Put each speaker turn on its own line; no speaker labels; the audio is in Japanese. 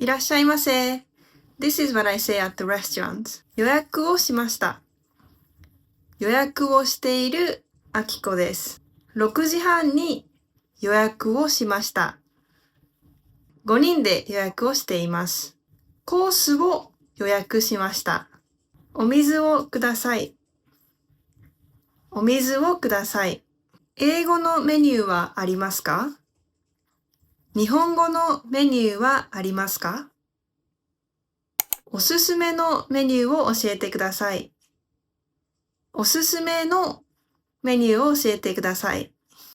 いらっしゃいませ。This is what I say at the restaurant. 予約をしました。予約をしているあきこです。6時半に予約をしました。5人で予約をしています。コースを予約しました。お水をください。お水をください。英語のメニューはありますか？日本語のメニューはありますか？おすすめのメニューを教えてください。おすすめのメニューを教えてください。